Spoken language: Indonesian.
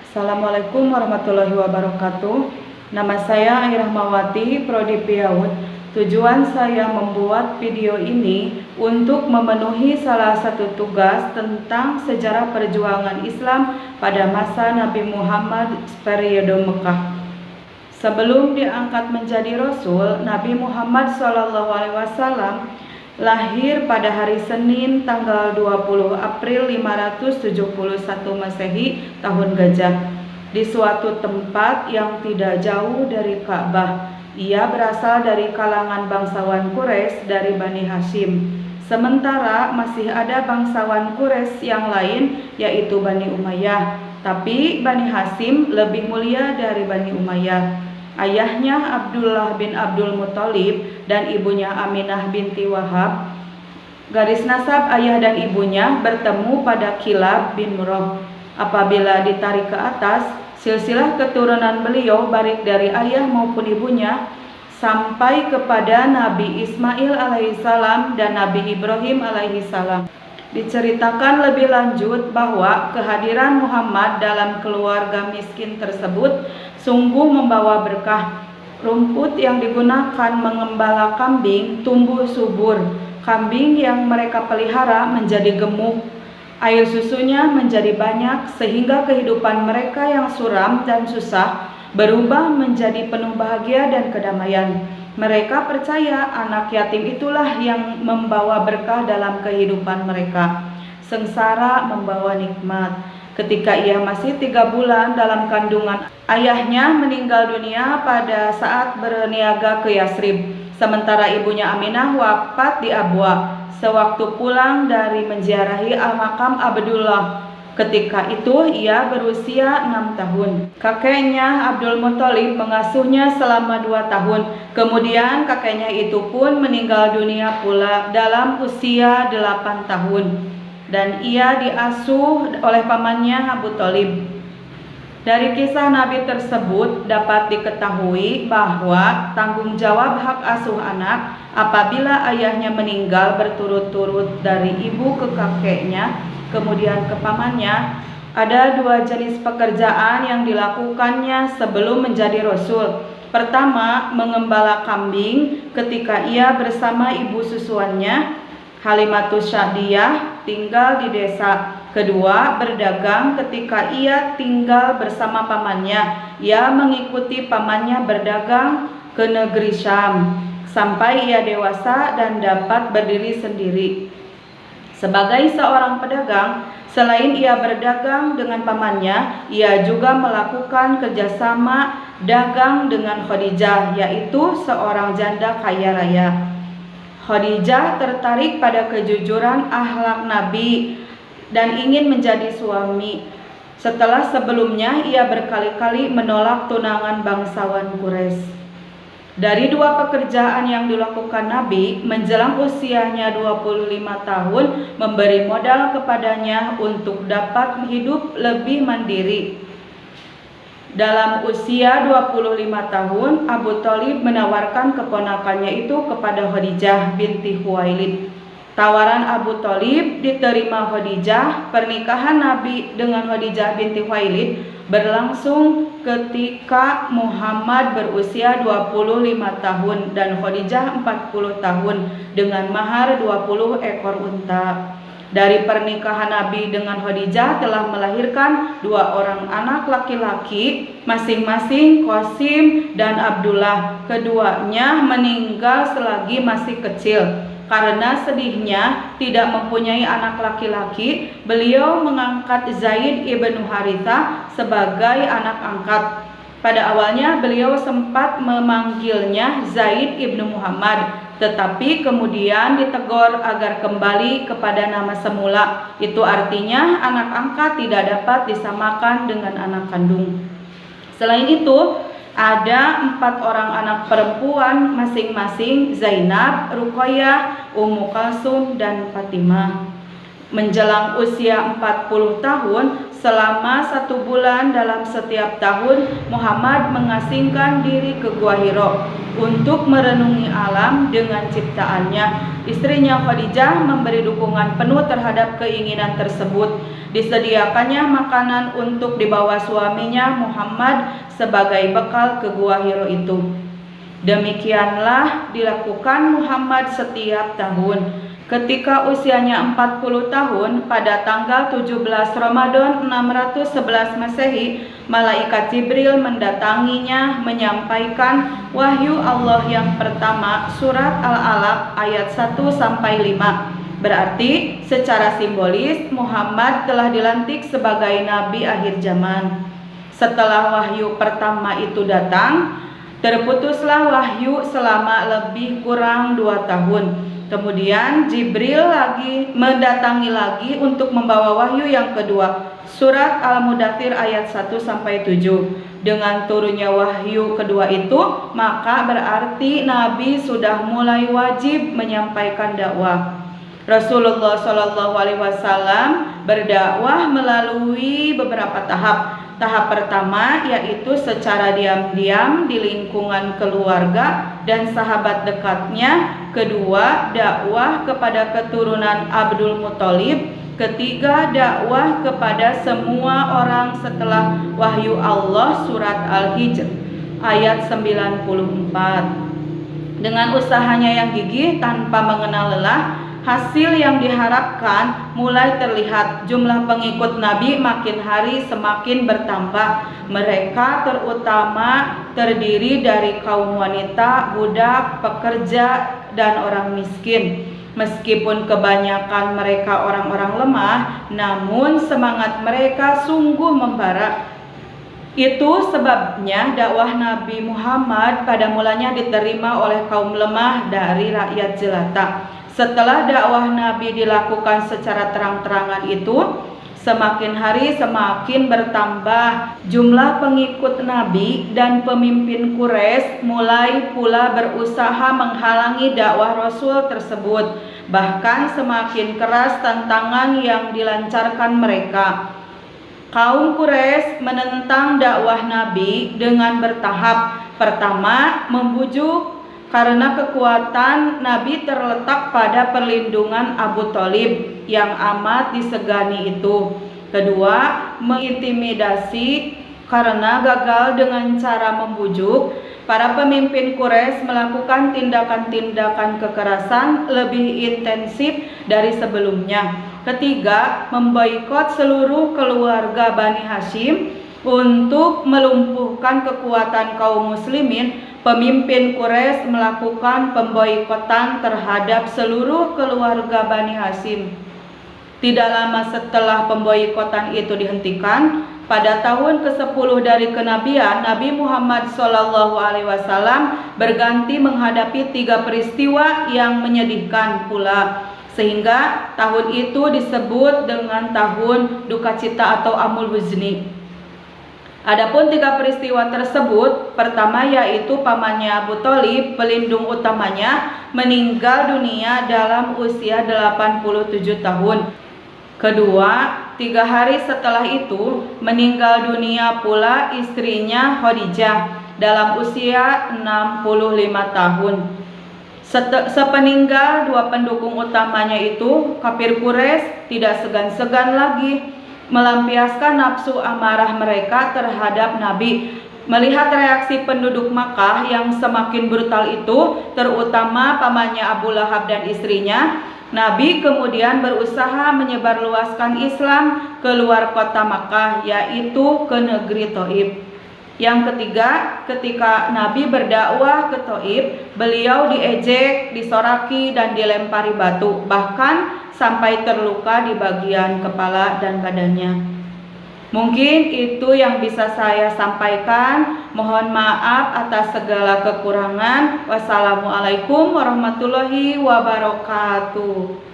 Assalamualaikum warahmatullahi wabarakatuh. Nama saya Ai Rahmawati, Prodi PIAUD. Tujuan saya membuat video ini untuk memenuhi salah satu tugas tentang sejarah perjuangan Islam pada masa Nabi Muhammad periode Mekah. Sebelum diangkat menjadi Rasul, Nabi Muhammad SAW lahir pada hari Senin tanggal 20 April 571 Masehi tahun Gajah di suatu tempat yang tidak jauh dari Ka'bah. Ia berasal dari kalangan bangsawan Quraisy dari Bani Hashim. Sementara masih ada bangsawan Quraisy yang lain yaitu Bani Umayyah. Tapi Bani Hashim lebih mulia dari Bani Umayyah. Ayahnya Abdullah bin Abdul Muthalib dan ibunya Aminah binti Wahab. Garis nasab ayah dan ibunya bertemu pada Kilab bin Murrah. Apabila ditarik ke atas, silsilah keturunan beliau baik dari ayah maupun ibunya sampai kepada Nabi Ismail alaihissalam dan Nabi Ibrahim alaihissalam. Diceritakan lebih lanjut bahwa kehadiran Muhammad dalam keluarga miskin tersebut sungguh membawa berkah. Rumput yang digunakan mengembala kambing tumbuh subur. Kambing yang mereka pelihara menjadi gemuk. Air susunya menjadi banyak sehingga kehidupan mereka yang suram dan susah berubah menjadi penuh bahagia dan kedamaian. Mereka percaya anak yatim itulah yang membawa berkah dalam kehidupan mereka. Sengsara membawa nikmat. Ketika ia masih 3 bulan dalam kandungan, ayahnya meninggal dunia pada saat berniaga ke Yasrib. Sementara ibunya Aminah wafat di Abwa sewaktu pulang dari menziarahi al-Makam Abdullah. Ketika itu ia berusia 6 tahun. Kakeknya Abdul Muthalib mengasuhnya selama 2 tahun. Kemudian kakeknya itu pun meninggal dunia pula dalam usia 8 tahun. Dan ia diasuh oleh pamannya Abu Thalib. Dari kisah Nabi tersebut dapat diketahui bahwa tanggung jawab hak asuh anak apabila ayahnya meninggal berturut-turut dari ibu ke kakeknya kemudian ke pamannya. Ada 2 jenis pekerjaan yang dilakukannya sebelum menjadi Rasul. Pertama, mengembala kambing ketika ia bersama ibu susuannya Halimatus Sa'diyah tinggal di desa. Kedua, berdagang ketika ia tinggal bersama pamannya. Ia mengikuti pamannya berdagang ke negeri Syam sampai ia dewasa dan dapat berdiri sendiri. Sebagai seorang pedagang, selain ia berdagang dengan pamannya, ia juga melakukan kerjasama dagang dengan Khadijah, yaitu seorang janda kaya raya. Khadijah tertarik pada kejujuran akhlak Nabi dan ingin menjadi suami. Setelah sebelumnya ia berkali-kali menolak tunangan bangsawan Quraisy. Dari 2 pekerjaan yang dilakukan Nabi menjelang usianya 25 tahun memberi modal kepadanya untuk dapat hidup lebih mandiri. Dalam usia 25 tahun, Abu Thalib menawarkan keponakannya itu kepada Khadijah binti Khuwailid. Tawaran Abu Thalib diterima Khadijah. Pernikahan Nabi dengan Khadijah binti Khuwailid berlangsung ketika Muhammad berusia 25 tahun dan Khadijah 40 tahun dengan mahar 20 ekor unta. Dari pernikahan Nabi dengan Khadijah telah melahirkan 2 orang anak laki-laki, masing-masing Qasim dan Abdullah. Keduanya meninggal selagi masih kecil. Karena sedihnya tidak mempunyai anak laki-laki, beliau mengangkat Zaid ibnu Harithah sebagai anak angkat. Pada awalnya beliau sempat memanggilnya Zaid ibnu Muhammad, tetapi kemudian ditegur agar kembali kepada nama semula. Itu artinya anak angkat tidak dapat disamakan dengan anak kandung. Selain itu, ada 4 orang anak perempuan masing-masing Zainab, Ruqayyah, Ummu Kalsum, dan Fatimah. Menjelang usia 40 tahun, selama 1 bulan dalam setiap tahun, Muhammad mengasingkan diri ke Gua Hira untuk merenungi alam dengan ciptaannya. Istrinya Khadijah memberi dukungan penuh terhadap keinginan tersebut. Disediakannya makanan untuk dibawa suaminya Muhammad sebagai bekal ke Gua Hiro itu. Demikianlah dilakukan Muhammad setiap tahun. Ketika usianya 40 tahun, pada tanggal 17 Ramadan 611 Masehi, malaikat Jibril mendatanginya menyampaikan wahyu Allah yang pertama, surat Al-Alaq ayat 1-5. Berarti secara simbolis Muhammad telah dilantik sebagai nabi akhir zaman. Setelah wahyu pertama itu datang, terputuslah wahyu selama lebih kurang 2 tahun. Kemudian Jibril mendatangi lagi untuk membawa wahyu yang kedua, surat Al-Mudaththir ayat 1-7. Dengan turunnya wahyu kedua itu, maka berarti Nabi sudah mulai wajib menyampaikan dakwah. Rasulullah SAW berdakwah melalui beberapa tahap. Tahap pertama yaitu secara diam-diam di lingkungan keluarga dan sahabat dekatnya. Kedua, dakwah kepada keturunan Abdul Muthalib. Ketiga, dakwah kepada semua orang setelah wahyu Allah, surat Al-Hijr ayat 94. Dengan usahanya yang gigih tanpa mengenal lelah, hasil yang diharapkan mulai terlihat. Jumlah pengikut Nabi makin hari semakin bertambah. Mereka terutama terdiri dari kaum wanita, budak, pekerja, dan orang miskin. Meskipun kebanyakan mereka orang-orang lemah, namun semangat mereka sungguh membara. Itu sebabnya dakwah Nabi Muhammad pada mulanya diterima oleh kaum lemah dari rakyat jelata. Setelah dakwah Nabi dilakukan secara terang-terangan itu, semakin hari semakin bertambah jumlah pengikut Nabi, dan pemimpin Quraisy mulai pula berusaha menghalangi dakwah Rasul tersebut. Bahkan semakin keras tantangan yang dilancarkan mereka. Kaum Quraisy menentang dakwah Nabi dengan bertahap. Pertama, membujuk karena kekuatan Nabi terletak pada perlindungan Abu Thalib yang amat disegani itu. Kedua, mengintimidasi karena gagal dengan cara membujuk. Para pemimpin Quraisy melakukan tindakan-tindakan kekerasan lebih intensif dari sebelumnya. Ketiga, memboikot seluruh keluarga Bani Hashim. Untuk melumpuhkan kekuatan kaum muslimin, pemimpin Quraisy melakukan pemboikotan terhadap seluruh keluarga Bani Hashim. Tidak lama setelah pemboikotan itu dihentikan, pada tahun ke-10 dari kenabian, Nabi Muhammad SAW berganti menghadapi 3 peristiwa yang menyedihkan pula, sehingga tahun itu disebut dengan tahun duka cita atau Amul Huzni. Adapun 3 peristiwa tersebut, pertama yaitu pamannya Abu Thalib, pelindung utamanya, meninggal dunia dalam usia 87 tahun. Kedua, 3 hari setelah itu meninggal dunia pula istrinya Khadijah dalam usia 65 tahun. Sepeninggal 2 pendukung utamanya itu, kafir Quraisy tidak segan-segan lagi melampiaskan nafsu amarah mereka terhadap Nabi. Melihat reaksi penduduk Makkah yang semakin brutal itu, terutama pamannya Abu Lahab dan istrinya, Nabi kemudian berusaha menyebarluaskan Islam ke luar kota Makkah, yaitu ke negeri Thaif. Yang ketiga, ketika Nabi berdakwah ke Thaif, beliau diejek, disoraki, dan dilempari batu, bahkan sampai terluka di bagian kepala dan badannya. Mungkin itu yang bisa saya sampaikan. Mohon maaf atas segala kekurangan. Wassalamualaikum warahmatullahi wabarakatuh.